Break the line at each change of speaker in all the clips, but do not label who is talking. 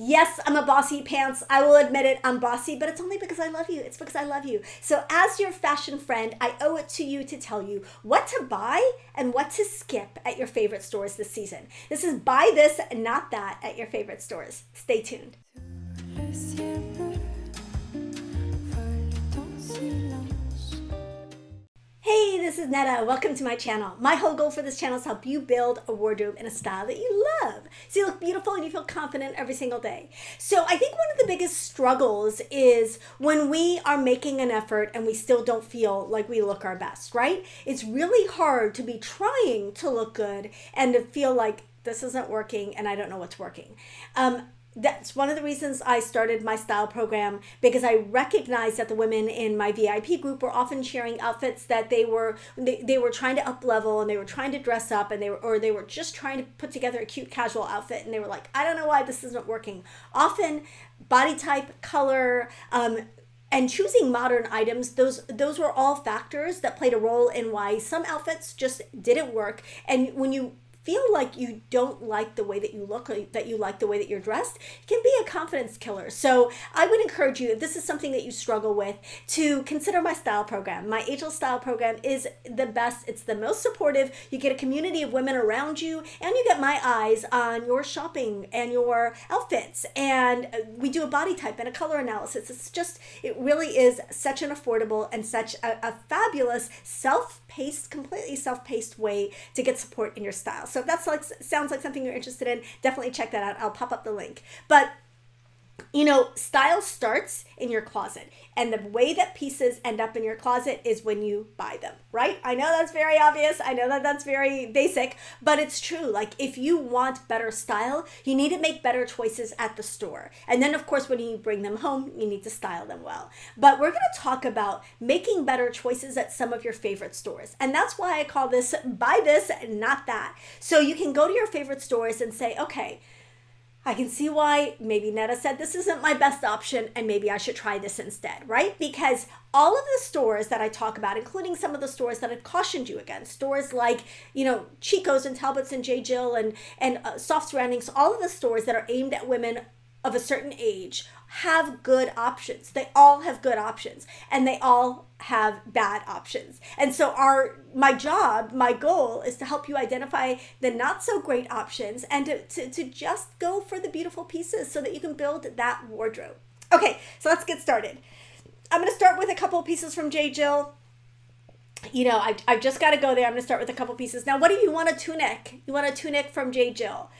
Yes, I'm a bossy pants. I will admit it, I'm bossy, but it's only because I love you. It's because I love you. So, as your fashion friend, I owe it to you to tell you what to buy and what to skip at your favorite stores this season. This is buy this, not that at your favorite stores. Stay tuned. Le ciel bleu vole dans silence. Hey, this is Netta. Welcome to my channel. My whole goal for this channel is to help you build a wardrobe in a style that you love, so you look beautiful and you feel confident every single day. So I think one of the biggest struggles is when we are making an effort and we still don't feel like we look our best, right? It's really hard to be trying to look good and to feel like this isn't working and I don't know what's working. That's one of the reasons I started my style program, because I recognized that the women in my VIP group were often sharing outfits that they were trying to up level, and they were trying to dress up, and they were just trying to put together a cute casual outfit, and they were like, I don't know why this isn't working. Often body type, color, and choosing modern items, those were all factors that played a role in why some outfits just didn't work. And when you feel like you don't like the way that you look, or that you like the way that you're dressed, it can be a confidence killer. So I would encourage you, if this is something that you struggle with, to consider my style program. My Ageless Style program is the best. It's the most supportive. You get a community of women around you, and you get my eyes on your shopping and your outfits. And we do a body type and a color analysis. It really is such an affordable and such a fabulous completely self-paced way to get support in your style. So if that sounds like something you're interested in, definitely check that out. I'll pop up the link. But style starts in your closet, and the way that pieces end up in your closet is when you buy them, right? I know that's very obvious. I know that that's very basic, but it's true. Like, if you want better style, you need to make better choices at the store. And then, of course, when you bring them home, you need to style them well. But we're going to talk about making better choices at some of your favorite stores. And that's why I call this buy this, not that. So you can go to your favorite stores and say, okay, I can see why maybe Netta said this isn't my best option and maybe I should try this instead, right? Because all of the stores that I talk about, including some of the stores that I've cautioned you against, stores like, Chico's and Talbots and J. Jill and Soft Surroundings, all of the stores that are aimed at women of a certain age have good options. They all have good options, and they all have bad options. And so my goal is to help you identify the not so great options and to just go for the beautiful pieces so that you can build that wardrobe. Okay, so let's get started. I'm going to start with a couple of pieces from J. Jill. I've just got to go there. I'm going to start with a couple pieces. Now, what if you want a tunic? You want a tunic from J. Jill.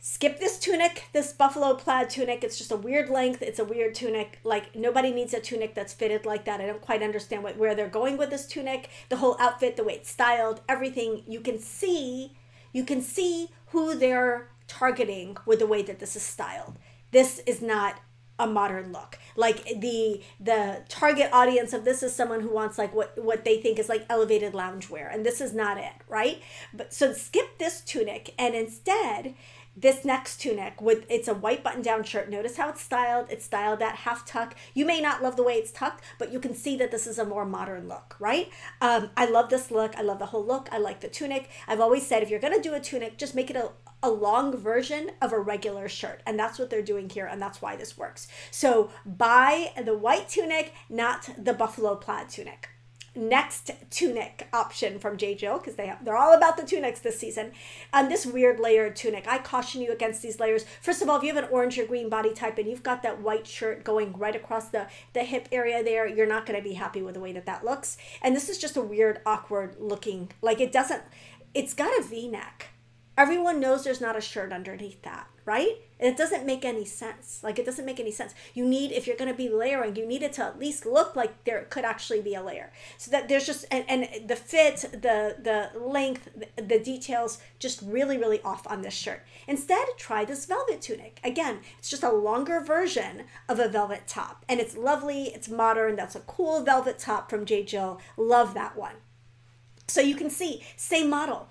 Skip this tunic, this buffalo plaid tunic. It's just a weird length. It's a weird tunic. Like, nobody needs a tunic that's fitted like that. I don't quite understand where they're going with this tunic. The whole outfit, the way it's styled, everything. You can see who they're targeting with the way that this is styled. This is not a modern look. Like, the target audience of this is someone who wants like what they think is like elevated loungewear, and this is not it, right? But so skip this tunic, and instead this next tunic, it's a white button-down shirt. Notice how it's styled. It's styled at half tuck. You may not love the way it's tucked, but you can see that this is a more modern look, right? I love this look. I love the whole look. I like the tunic. I've always said, if you're going to do a tunic, just make it a long version of a regular shirt. And that's what they're doing here, and that's why this works. So buy the white tunic, not the buffalo plaid tunic. Next tunic option from J. Jill, because they're all about the tunics this season. This weird layered tunic. I caution you against these layers. First of all, if you have an orange or green body type and you've got that white shirt going right across the hip area there, you're not going to be happy with the way that looks. And this is just a weird, awkward looking, like it's got a V-neck. Everyone knows there's not a shirt underneath that, right? And it doesn't make any sense. Like, it doesn't make any sense. If you're going to be layering, you need it to at least look like there could actually be a layer. So that there's just, and the fit, the length, the details, just really, really off on this shirt. Instead, try this velvet tunic. Again, it's just a longer version of a velvet top. And it's lovely, it's modern. That's a cool velvet top from J. Jill. Love that one. So you can see, same model.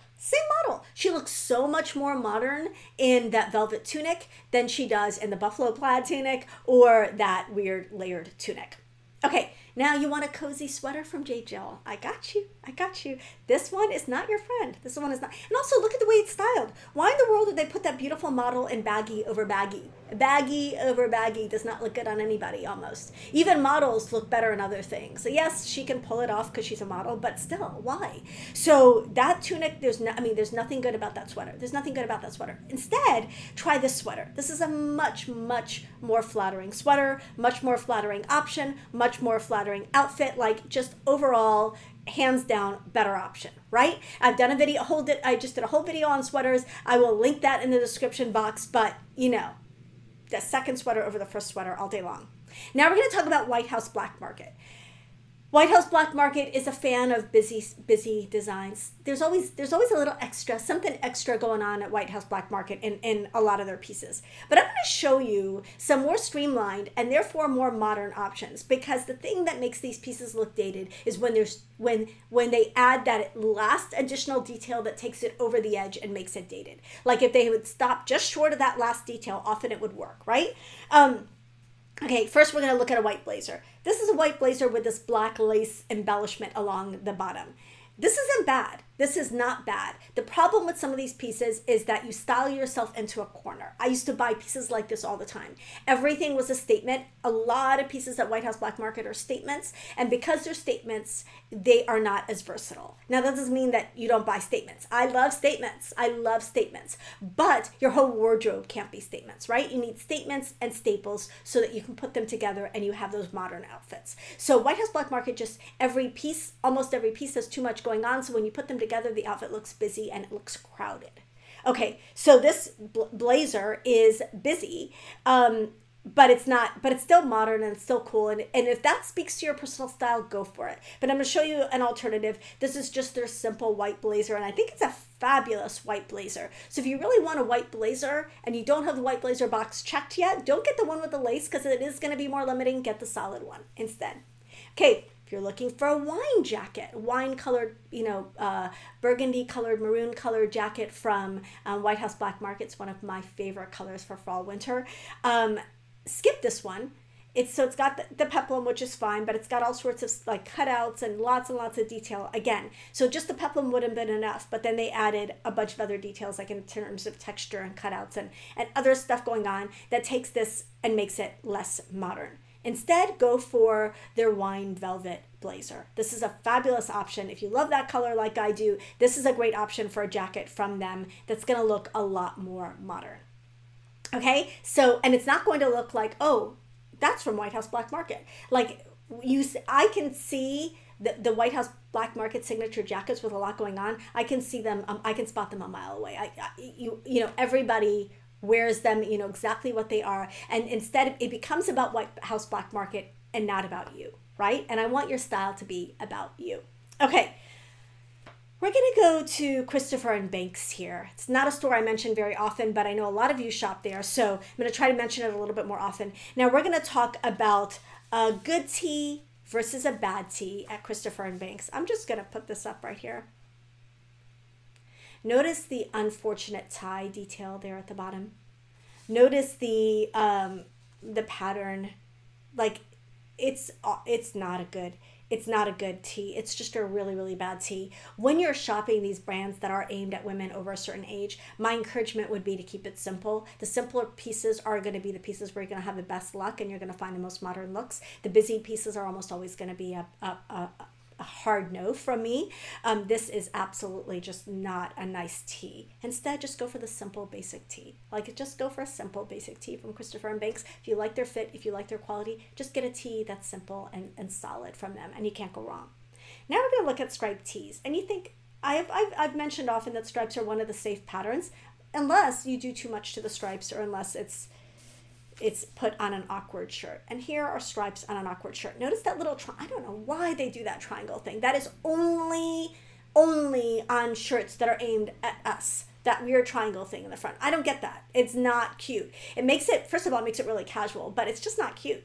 She looks so much more modern in that velvet tunic than she does in the buffalo plaid tunic or that weird layered tunic. Okay, Now you want a cozy sweater from J. Jill. I got you. I got you. This one is not your friend. This one is not. And also look at the way it's styled. Why in the world did they put that beautiful model in baggy over baggy? Baggy over baggy does not look good on anybody almost. Even models look better in other things. So yes, she can pull it off because she's a model, but still, why? So that tunic, there's nothing good about that sweater. There's nothing good about that sweater. Instead, try this sweater. This is a much, much more flattering sweater, much more flattering option, much more flattering outfit, like just overall, hands down, better option, right? I've done a video, I just did a whole video on sweaters. I will link that in the description box, but the second sweater over the first sweater all day long. Now we're going to talk about White House Black Market. White House Black Market is a fan of busy designs. There's always a little extra, something extra going on at White House Black Market in a lot of their pieces. But I'm going to show you some more streamlined and therefore more modern options, because the thing that makes these pieces look dated is when they add that last additional detail that takes it over the edge and makes it dated. Like if they would stop just short of that last detail, often it would work, right? Okay, first we're going to look at a white blazer. This is a white blazer with this black lace embellishment along the bottom. This isn't bad. This is not bad. The problem with some of these pieces is that you style yourself into a corner. I used to buy pieces like this all the time. Everything was a statement. A lot of pieces at White House Black Market are statements, and because they're statements, they are not as versatile. Now, that doesn't mean that you don't buy statements. I love statements. I love statements. But your whole wardrobe can't be statements, right? You need statements and staples so that you can put them together and you have those modern outfits. So White House Black Market, just almost every piece has too much going on. So when you put them together, the outfit looks busy and it looks crowded. Okay, so this blazer is busy, but it's still modern and it's still cool. And if that speaks to your personal style, go for it. But I'm going to show you an alternative. This is just their simple white blazer, and I think it's a fabulous white blazer. So if you really want a white blazer and you don't have the white blazer box checked yet, don't get the one with the lace because it is going to be more limiting. Get the solid one instead. Okay. If you're looking for a wine jacket, wine-colored, burgundy-colored, maroon-colored jacket from White House Black Market, it's one of my favorite colors for fall, winter. Skip this one. It's got the peplum, which is fine, but it's got all sorts of like cutouts and lots of detail. Again, so just the peplum wouldn't have been enough, but then they added a bunch of other details, like in terms of texture and cutouts and other stuff going on that takes this and makes it less modern. Instead, go for their wine velvet blazer. This is a fabulous option. If you love that color like I do, this is a great option for a jacket from them that's going to look a lot more modern. Okay, so, and it's not going to look like, oh, that's from White House Black Market. Like, I can see the White House Black Market signature jackets with a lot going on. I can see them, I can spot them a mile away. Everybody wears them, exactly what they are. And instead, it becomes about White House Black Market and not about you, right? And I want your style to be about you. Okay, we're going to go to Christopher and Banks here. It's not a store I mention very often, but I know a lot of you shop there, so I'm going to try to mention it a little bit more often. Now, we're going to talk about a good tee versus a bad tee at Christopher and Banks. I'm just going to put this up right here. Notice the unfortunate tie detail there at the bottom. Notice the pattern. Like it's not a good tee. It's just a really, really bad tee. When you're shopping these brands that are aimed at women over a certain age, my encouragement would be to keep it simple. The simpler pieces are going to be the pieces where you're going to have the best luck and you're going to find the most modern looks. The busy pieces are almost always going to be a hard no from me. This is absolutely just not a nice tee. Instead, just go for the simple basic tee. Just go for a simple basic tee from Christopher and Banks. If you like their fit, if you like their quality, just get a tee that's simple and solid from them, and you can't go wrong. Now we're going to look at striped tees. And you think, I've mentioned often that stripes are one of the safe patterns, unless you do too much to the stripes or unless it's put on an awkward shirt. And here are stripes on an awkward shirt. Notice that little, I don't know why they do that triangle thing. That is only on shirts that are aimed at us. That weird triangle thing in the front. I don't get that. It's not cute. It makes it, first of all, it makes it really casual, but it's just not cute.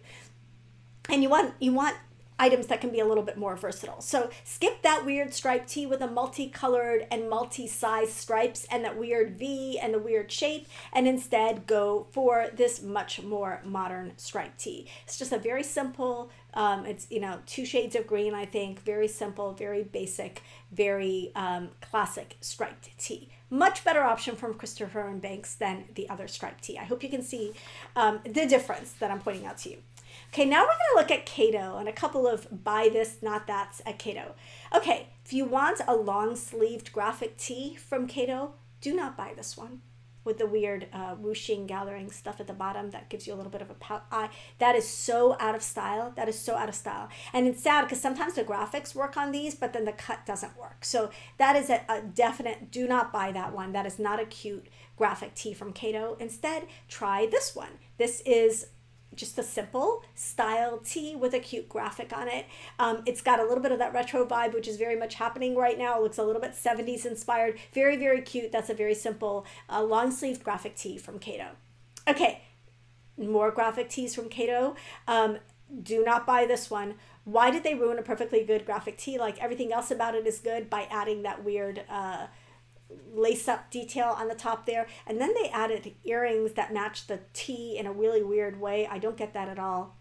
And you want items that can be a little bit more versatile. So skip that weird striped tee with the multicolored and multi-size stripes and that weird V and the weird shape, and instead go for this much more modern striped tee. It's just a very simple, it's, 2 shades of green, I think, very simple, very basic, very classic striped tee. Much better option from Christopher & Banks than the other striped tee. I hope you can see the difference that I'm pointing out to you. Okay, now we're going to look at Cato and a couple of buy this, not that's at Cato. Okay, if you want a long-sleeved graphic tee from Cato, do not buy this one with the weird whooshing, gathering stuff at the bottom that gives you a little bit of a pout eye. That is so out of style. That is so out of style. And it's sad because sometimes the graphics work on these, but then the cut doesn't work. So that is a definite, do not buy that one. That is not a cute graphic tee from Cato. Instead, try this one. This is just a simple style tee with a cute graphic on it. It's got a little bit of that retro vibe, which is very much happening right now. It looks a little bit 70s inspired. Very, very cute. That's a very simple long sleeved graphic tee from Cato. Okay, more graphic tees from Cato. Do not buy this one. Why did they ruin a perfectly good graphic tee? Like everything else about it is good by adding that weird lace up detail on the top there, and then they added earrings that match the tee in a really weird way. I don't get that at all.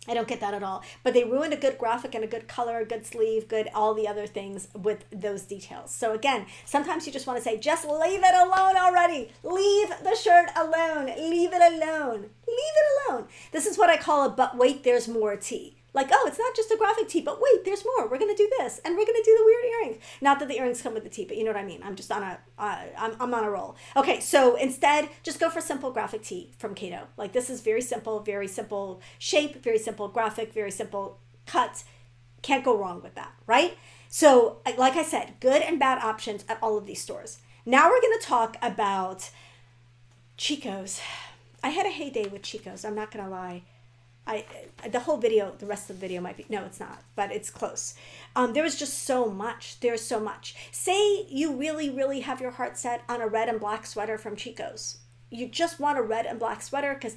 But they ruined a good graphic and a good color, a good sleeve, good all the other things with those details. So again, sometimes you just want to say, just leave it alone already. Leave the shirt alone. Leave it alone. Leave it alone. This is what I call a but wait, there's more tee. Like, oh, it's not just a graphic tee, but wait, there's more. We're going to do this, and we're going to do the weird earrings. Not that the earrings come with the tee, but you know what I mean. I'm just on I'm on a roll. Okay, so instead, just go for simple graphic tee from Cato. Like, this is very simple shape, very simple graphic, very simple cut. Can't go wrong with that, right? So, like I said, good and bad options at all of these stores. Now we're going to talk about Chico's. I had a heyday with Chico's, I'm not going to lie. The rest of the video might be, no, it's not, but it's close. There was just so much. There's so much. Say you really, really have your heart set on a red and black sweater from Chico's. You just want a red and black sweater because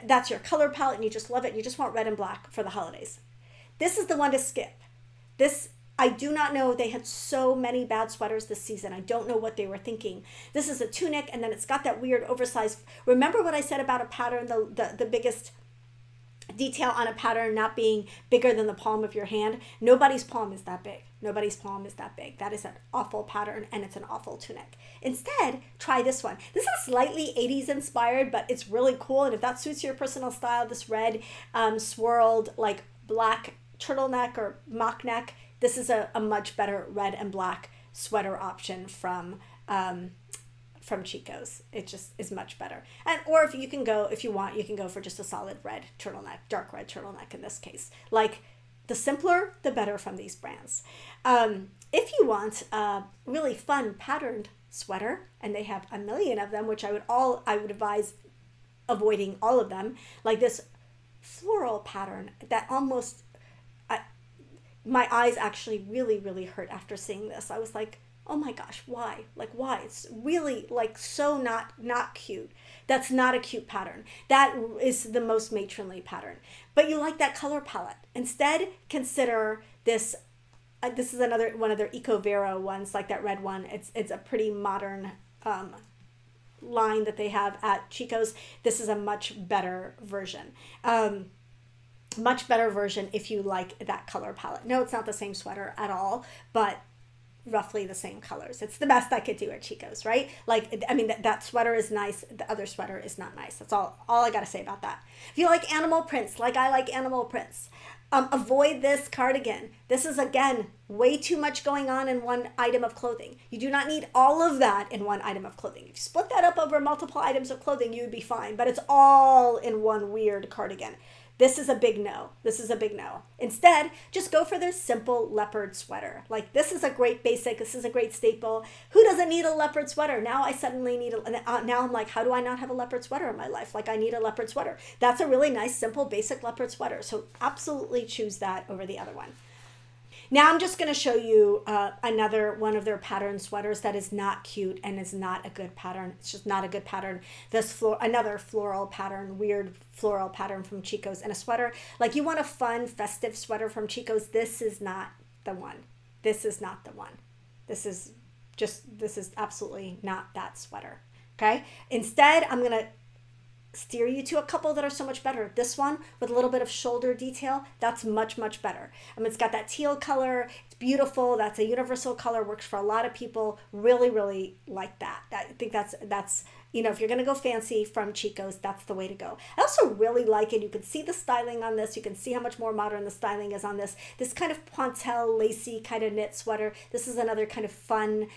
that's your color palette and you just love it. You just want red and black for the holidays. This is the one to skip. I do not know. They had so many bad sweaters this season. I don't know what they were thinking. This is a tunic and then it's got that weird oversized. Remember what I said about a pattern, the biggest detail on a pattern not being bigger than the palm of your hand? Nobody's palm is that big. That is an awful pattern and it's an awful tunic. Instead, try this one. This is slightly 80s inspired, but it's really cool. And if that suits your personal style, this red swirled like black turtleneck or mock neck, this is a much better red and black sweater option from Chico's. It just is much better. Or if you want, you can go for just a solid red turtleneck, dark red turtleneck in this case. Like, the simpler, the better from these brands. If you want a really fun patterned sweater, and they have a million of them, which I would advise avoiding all of them, like this floral pattern that almost, my eyes actually really, really hurt after seeing this. I was like, oh my gosh, why? Like, why? It's really like so not cute. That's not a cute pattern. That is the most matronly pattern. But you like that color palette. Instead, consider this. This is another one of their Eco Vero ones, like that red one. It's a pretty modern line that they have at Chico's. This is a much better version. Much better version if you like that color palette. No, it's not the same sweater at all, but roughly the same colors. It's the best I could do at Chico's, right? Like, I mean, that sweater is nice. The other sweater is not nice. That's all I got to say about that. If you like animal prints, like I like animal prints, avoid this cardigan. This is, again, way too much going on in one item of clothing. You do not need all of that in one item of clothing. If you split that up over multiple items of clothing, you would be fine, but it's all in one weird cardigan. This is a big no. Instead, just go for their simple leopard sweater. Like, this is a great basic. This is a great staple. Who doesn't need a leopard sweater? Now I suddenly need now I'm like, how do I not have a leopard sweater in my life? Like, I need a leopard sweater. That's a really nice, simple, basic leopard sweater. So absolutely choose that over the other one. Now I'm just going to show you another one of their pattern sweaters that is not cute and is not a good pattern. It's just not a good pattern. This another floral pattern, weird floral pattern from Chico's in a sweater. Like you want a fun, festive sweater from Chico's. This is not the one. This is not the one. This is absolutely not that sweater. Okay. Instead, I'm going to steer you to a couple that are so much better. This one with a little bit of shoulder detail, that's much, much better. It's got that teal color. It's beautiful. That's a universal color, works for a lot of people. Really, really like that. I think that's if you're going to go fancy from Chico's, that's the way to go. I also really like it. You can see the styling on this. You can see how much more modern the styling is on this. This kind of pointelle, lacy kind of knit sweater. This is another kind of fun,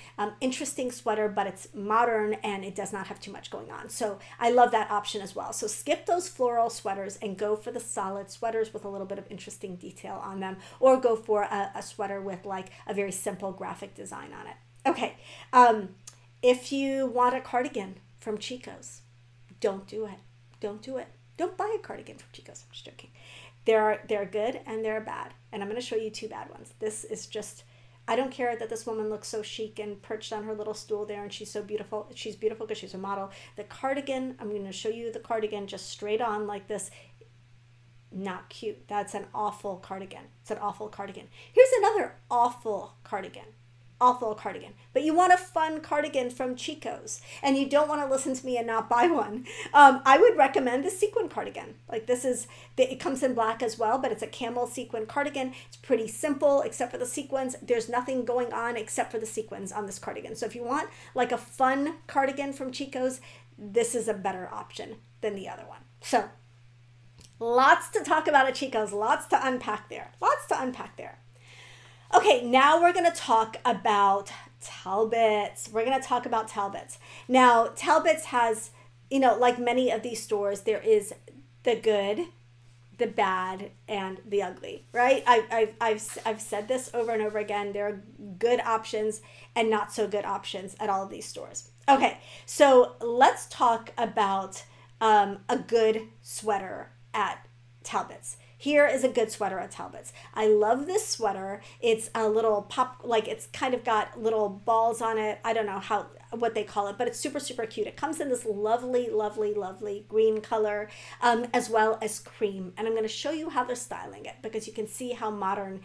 interesting sweater, but it's modern and it does not have too much going on. So I love that option as well. So skip those floral sweaters and go for the solid sweaters with a little bit of interesting detail on them, or go for a sweater with like a very simple graphic design on it. Okay. If you want a cardigan from Chico's, don't do it. Don't do it. Don't buy a cardigan from Chico's. I'm just joking. They're good and they're bad. And I'm going to show you two bad ones. This is just, I don't care that this woman looks so chic and perched on her little stool there and she's so beautiful. She's beautiful because she's a model. The cardigan, I'm going to show you the cardigan just straight on like this. Not cute. That's an awful cardigan. It's an awful cardigan. Here's another awful cardigan. Awful cardigan, but you want a fun cardigan from Chico's and you don't want to listen to me and not buy one. I would recommend the sequin cardigan. Like it comes in black as well, but it's a camel sequin cardigan. It's pretty simple except for the sequins. There's nothing going on except for the sequins on this cardigan. So if you want like a fun cardigan from Chico's, this is a better option than the other one. So lots to talk about at Chico's, lots to unpack there. Okay, now we're going to talk about Talbots. Now, Talbots has, like many of these stores, there is the good, the bad, and the ugly, right? I've said this over and over again. There are good options and not so good options at all of these stores. Okay, so let's talk about a good sweater at Talbots. Here is a good sweater at Talbots. I love this sweater. It's a little pop, like it's kind of got little balls on it. I don't know what they call it, but it's super, super cute. It comes in this lovely, lovely, lovely green color, as well as cream. And I'm going to show you how they're styling it because you can see how modern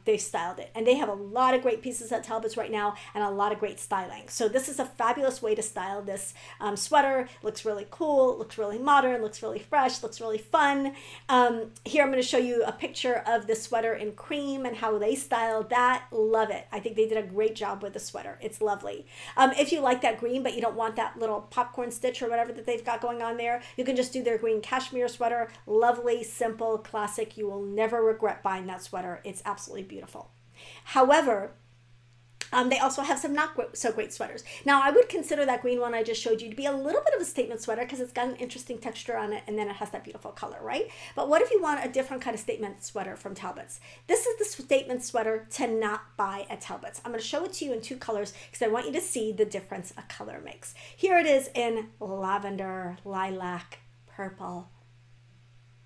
they've styled it. And they have a lot of great pieces at Talbots right now and a lot of great styling. So this is a fabulous way to style this sweater. Looks really cool, looks really modern, looks really fresh, looks really fun. Here I'm going to show you a picture of the sweater in cream and how they styled that. Love it. I think they did a great job with the sweater. It's lovely. If you like that green, but you don't want that little popcorn stitch or whatever that they've got going on there, you can just do their green cashmere sweater. Lovely, simple, classic. You will never regret buying that sweater. It's absolutely beautiful. However, they also have some not so great sweaters. Now, I would consider that green one I just showed you to be a little bit of a statement sweater because it's got an interesting texture on it and then it has that beautiful color, right? But what if you want a different kind of statement sweater from Talbots? This is the statement sweater to not buy at Talbots. I'm going to show it to you in two colors because I want you to see the difference a color makes. Here it is in lavender, lilac, purple.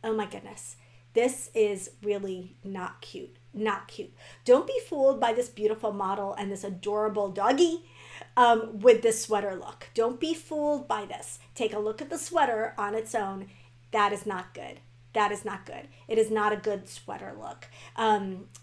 Oh my goodness. This is really not cute. Not cute. Don't be fooled by this beautiful model and this adorable doggy with this sweater look. Don't be fooled by this. Take a look at the sweater on its own. That is not good. That is not good. It is not a good sweater look.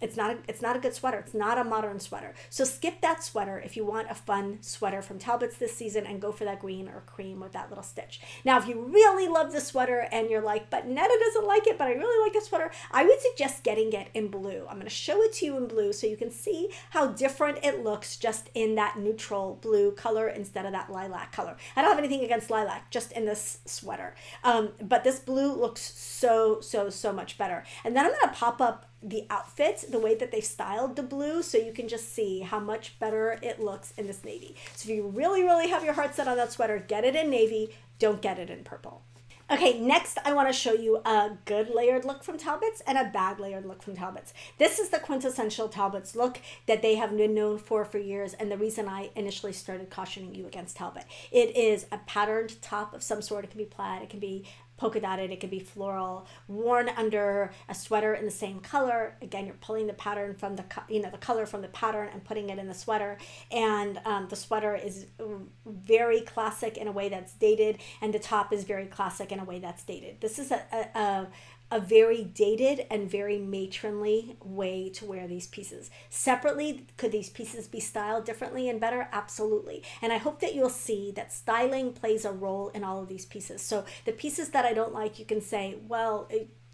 It's not a good sweater. It's not a modern sweater. So skip that sweater if you want a fun sweater from Talbots this season and go for that green or cream with that little stitch. Now, if you really love the sweater and you're like, but Netta doesn't like it, but I really like the sweater, I would suggest getting it in blue. I'm going to show it to you in blue so you can see how different it looks just in that neutral blue color instead of that lilac color. I don't have anything against lilac, just in this sweater. But this blue looks so much better. And then I'm going to pop up the outfit, the way that they styled the blue, so you can just see how much better it looks in this navy. So if you really, really have your heart set on that sweater, get it in navy. Don't get it in purple. Okay, next I want to show you a good layered look from Talbots and a bad layered look from Talbots. This is the quintessential Talbots look that they have been known for years, and the reason I initially started cautioning you against Talbot. It is a patterned top of some sort. It can be plaid, it can be polka dotted, it can be floral, worn under a sweater in the same color. Again, you're pulling the pattern from the color from the pattern and putting it in the sweater. And the sweater is very classic in a way that's dated, and the top is very classic in a way that's dated. This is a very dated and very matronly way to wear these pieces. Separately, could these pieces be styled differently and better? Absolutely. And I hope that you'll see that styling plays a role in all of these pieces. So the pieces that I don't like, you can say, well,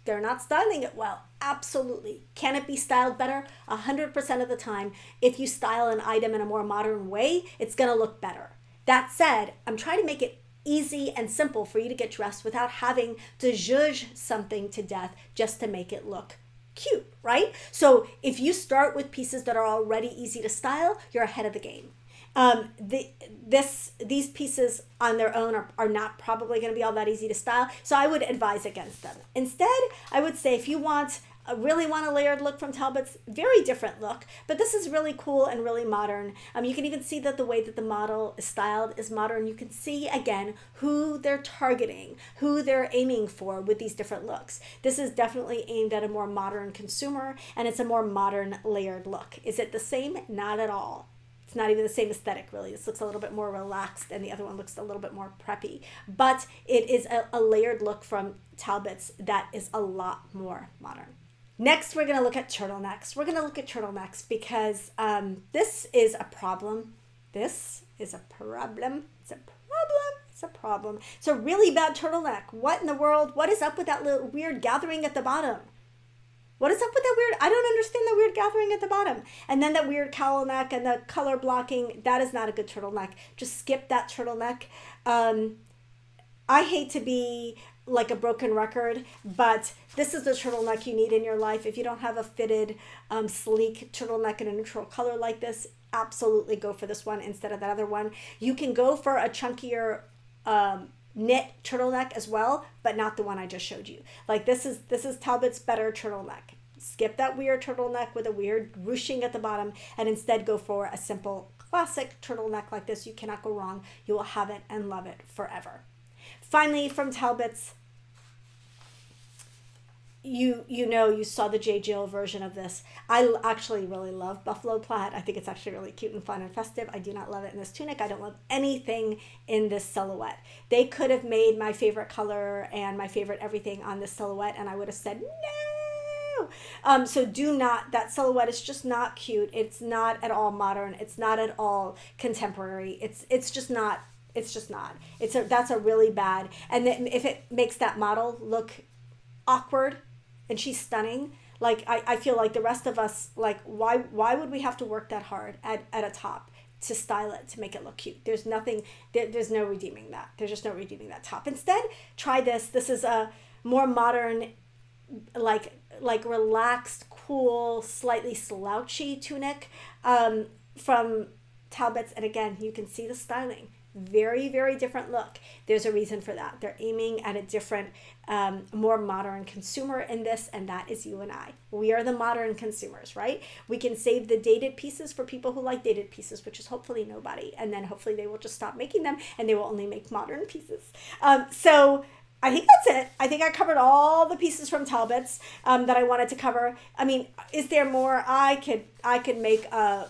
they're not styling it well. Absolutely. Can it be styled better? 100% of the time, if you style an item in a more modern way, it's going to look better. That said, I'm trying to make it easy and simple for you to get dressed without having to zhuzh something to death just to make it look cute, right? So if you start with pieces that are already easy to style, you're ahead of the game. These pieces on their own are not probably going to be all that easy to style, so I would advise against them. Instead, I would say if you really want a layered look from Talbots, very different look, but this is really cool and really modern. You can even see that the way that the model is styled is modern. You can see, again, who they're targeting, who they're aiming for with these different looks. This is definitely aimed at a more modern consumer, and it's a more modern layered look. Is it the same? Not at all. It's not even the same aesthetic, really. This looks a little bit more relaxed, and the other one looks a little bit more preppy. But it is a layered look from Talbots that is a lot more modern. Next, we're going to look at turtlenecks. We're going to look at turtlenecks because this is a problem. This is a problem. It's a problem. It's a problem. It's a really bad turtleneck. What in the world? What is up with that little weird gathering at the bottom? What is up with that weird? I don't understand the weird gathering at the bottom. And then that weird cowl neck and the color blocking. That is not a good turtleneck. Just skip that turtleneck. I hate to be like a broken record, but this is the turtleneck you need in your life. If you don't have a fitted, sleek turtleneck in a neutral color like this, absolutely go for this one instead of that other one. You can go for a chunkier knit turtleneck as well, but not the one I just showed you. Like this is Talbot's better turtleneck. Skip that weird turtleneck with a weird ruching at the bottom and instead go for a simple classic turtleneck like this. You cannot go wrong. You will have it and love it forever. Finally, from Talbots, you saw the J. Jill version of this. I actually really love buffalo plaid. I think it's actually really cute and fun and festive. I do not love it in this tunic. I don't love anything in this silhouette. They could have made my favorite color and my favorite everything on this silhouette, and I would have said no. So do not. That silhouette is just not cute. It's not at all modern. It's not at all contemporary. It's just not. It's just not. That's a really bad. And then if it makes that model look awkward, and she's stunning, like I feel like the rest of us, like why would we have to work that hard at a top to style it to make it look cute? There's nothing. There's no redeeming that. There's just no redeeming that top. Instead, try this. This is a more modern, like relaxed, cool, slightly slouchy tunic from Talbots, and again, you can see the styling. Very, very different look. There's a reason for that. They're aiming at a different, more modern consumer in this, and that is you and I. We are the modern consumers, right? We can save the dated pieces for people who like dated pieces, which is hopefully nobody. And then hopefully they will just stop making them and they will only make modern pieces. So I think that's it. I think I covered all the pieces from Talbots that I wanted to cover. I mean, is there more? I could make a,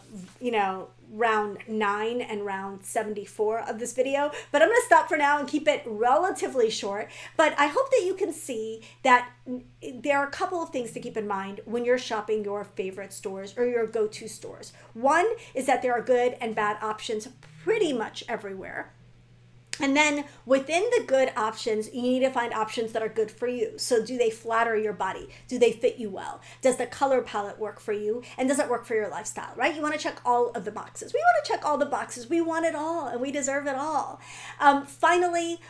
round 9 and round 74 of this video, but I'm going to stop for now and keep it relatively short. But I hope that you can see that there are a couple of things to keep in mind when you're shopping your favorite stores or your go-to stores. One is that there are good and bad options pretty much everywhere. And then within the good options, you need to find options that are good for you. So do they flatter your body? Do they fit you well? Does the color palette work for you? And does it work for your lifestyle, right? You want to check all of the boxes. We want to check all the boxes. We want it all and we deserve it all. Finally,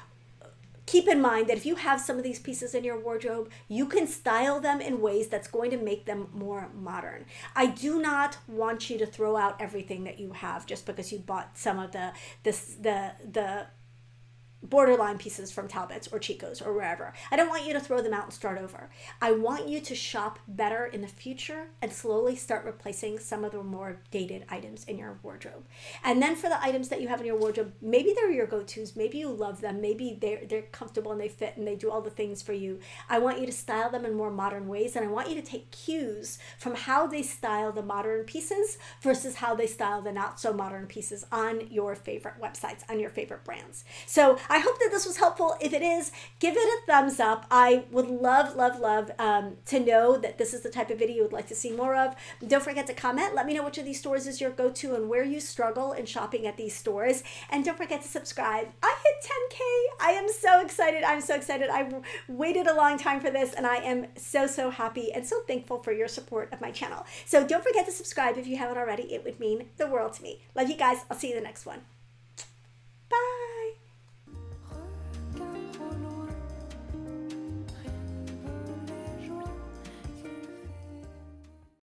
keep in mind that if you have some of these pieces in your wardrobe, you can style them in ways that's going to make them more modern. I do not want you to throw out everything that you have just because you bought some of the borderline pieces from Talbots or Chico's or wherever. I don't want you to throw them out and start over. I want you to shop better in the future and slowly start replacing some of the more dated items in your wardrobe. And then for the items that you have in your wardrobe, maybe they're your go-tos, maybe you love them, maybe they're comfortable and they fit and they do all the things for you. I want you to style them in more modern ways, and I want you to take cues from how they style the modern pieces versus how they style the not so modern pieces on your favorite websites, on your favorite brands. So I hope that this was helpful. If it is, give it a thumbs up. I would love to know that this is the type of video you would like to see more of. Don't forget to comment. Let me know which of these stores is your go-to and where you struggle in shopping at these stores. And don't forget to subscribe. I hit 10K. I am so excited. I'm so excited. I've waited a long time for this, and I am so happy and so thankful for your support of my channel. So don't forget to subscribe if you haven't already. It would mean the world to me. Love you guys. I'll see you in the next one.